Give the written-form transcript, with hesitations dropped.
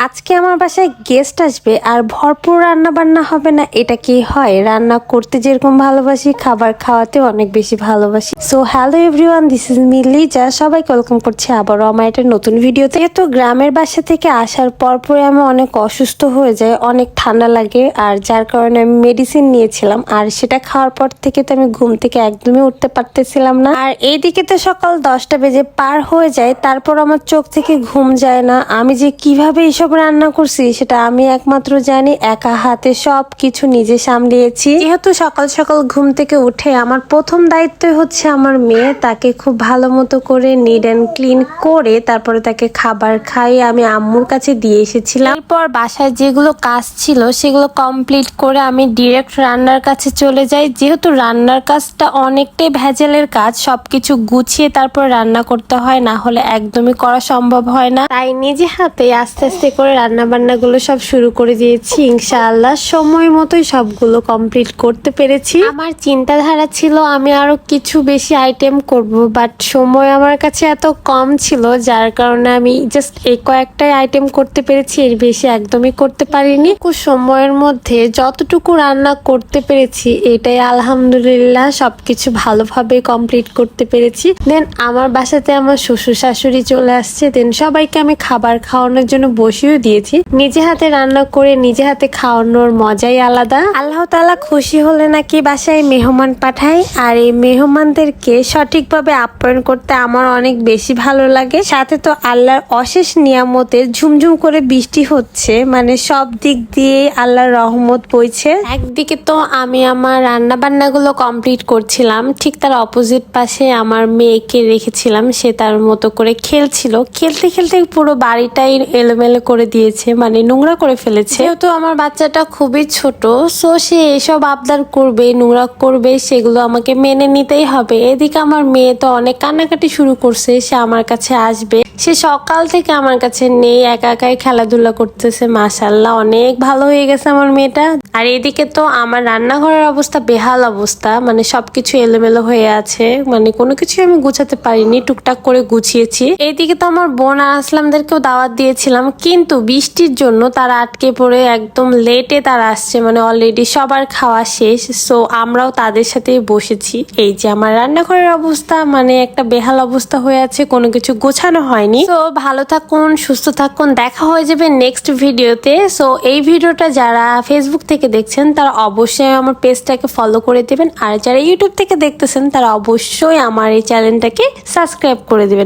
আজকে আমার বাসায় গেস্ট আসবে আর ভরপুর রান্না বান্না হবে না, এটা কি হয়? রান্না করতে যেরকম ভালোবাসি, খাবার খাওয়াতে অনেক বেশি ভালোবাসি। So hello everyone, this is me Liza. সবাইকে ওয়েলকাম করছি আবারও আমার একটা নতুন ভিডিওতে। যেহেতু গ্রামের বাসা থেকে আসার পরে আমি অনেক অসুস্থ হয়ে যাই, অনেক ঠান্ডা লাগে, আর যার কারণে আমি মেডিসিন নিয়েছিলাম। আর সেটা খাওয়ার পর থেকে তো আমি ঘুম থেকে একদমই উঠতে পারতেছিলাম না। আর এইদিকে তো সকাল 10টা বেজে পার হয়ে যায়, তারপর আমার চোখ থেকে ঘুম যায় না। আমি যে কিভাবে এইসব রান্না করছি সেটা আমি একমাত্র জানি। একা হাতে সবকিছু নিজে সামলিয়েছি। যেহেতু সকাল সকাল ঘুম থেকে উঠে আমার প্রথম দায়িত্বই হচ্ছে আমার মেয়ে, তাকে খুব ভালো মতো করে নিট অ্যান্ড ক্লিন করে তারপরে তাকে খাবার খাইয়ে আমি আম্মুর কাছে দিয়ে এসেছিলাম। এরপর বাসায় যেগুলো কাজ ছিল সেগুলো কমপ্লিট করে আমি ডিরেক্ট রান্নার কাছে চলে যাই। যেহেতু রান্নার কাজটা অনেকটাই ভেজালের কাজ, সবকিছু গুছিয়ে তারপর রান্না করতে হয়, না হলে একদমই করা সম্ভব হয় না। তাই নিজে হাতে আস্তে আস্তে করে রান্না বান্নাগুলো সব শুরু করে দিয়েছি। ইনশাআল্লাহ সময় মতোই সবগুলো কমপ্লিট করতে পেরেছি। আমার চিন্তাধারা ছিল আমি আরো কিছু বেশি আইটেম করব, বাট সময় আমার কাছে এত কম ছিল যার কারণে আমি জাস্ট এই কয়েকটাই আইটেম করতে পেরেছি, এর বেশি একদমই করতে পারিনি। খুব সময়ের মধ্যে যতটুকু রান্না করতে পেরেছি এটাই আলহামদুলিল্লাহ, সবকিছু ভালোভাবে কমপ্লিট করতে পেরেছি। দেন আমার বাসাতে আমার শ্বশুর শাশুড়ি চলে আসছে, দেন সবাইকে আমি খাবার খাওয়ানোর জন্য বসিয়ে দিয়েছি। নিজে হাতে রান্না করে নিজে হাতে খাওয়ানোর মজাই আলাদা। আল্লাহ তাআলা খুশি হলে নাকি বাসায় মেহমান পাঠায়, আর এই মেহমানদেরকে সঠিকভাবে আপ্যায়ন করতে আমার অনেক বেশি ভালো লাগে। সাথে তো আল্লাহর অশেষ নিয়ামতের ঝুমঝুম করে বৃষ্টি হচ্ছে, মানে সব দিক দিয়ে আল্লাহর রহমত বইছে। একদিকে তো আমি আমার রান্না বান্নাগুলো কমপ্লিট করছিলাম, ঠিক তার অপোজিট পাশে আমার মেয়েকে রেখেছিলাম, সে তার মতো করে খেলছিল। খেলতে খেলতে পুরো বাড়িটাই এলোমেলো করে দিয়েছে, মানে নোংরা করে ফেলেছে। যেহেতু আমার বাচ্চাটা খুবই ছোট, সো সে এসব আবদার করবে, নোংরা করবে, সেগুলো আমাকে মেনে নিতেই হবে। এদিকে আমার মেয়ে তো অনেক কান্নাকাটি শুরু করছে, সে আমার কাছে আসবে। সে সকাল থেকে আমার কাছে নেই, একা একাই খেলাধুলা করতেছে। মাশাআল্লাহ অনেক ভালো হয়ে গেছে আমার মেয়েটা। আর এদিকে তো আমার রান্নাঘরের অবস্থা বেহাল অবস্থা, মানে সবকিছু এলোমেলো হয়ে আছে, মানে কোনো কিছু আমি গুছাতে পারিনি, টুকটাক করে গুছিয়েছি। এইদিকে তো আমার বোন আর আসলামদেরকেও দাওয়াত দিয়েছিলাম, কিন্তু বৃষ্টির জন্য তারা আটকে পড়ে একদম লেটে তারা আসছে, মানে অলরেডি সবার খাওয়া শেষ। সো আমরাও তাদের সাথেই বসেছি। এই যে আমার রান্নাঘরের অবস্থা, মানে একটা বেহাল অবস্থা হয়ে আছে, কোনো কিছু গোছানো হয়নি। সো ভালো থাকুন, সুস্থ থাকুন, দেখা হয়ে যাবে নেক্সট ভিডিওতে। সো এই ভিডিওটা যারা ফেসবুক থেকে দেখছেন তারা অবশ্যই আমার পেজটাকে ফলো করে দিবেন, আর যারা ইউটিউব থেকে দেখতেছেন তারা অবশ্যই আমার এই চ্যানেলটাকে সাবস্ক্রাইব করে দিবেন।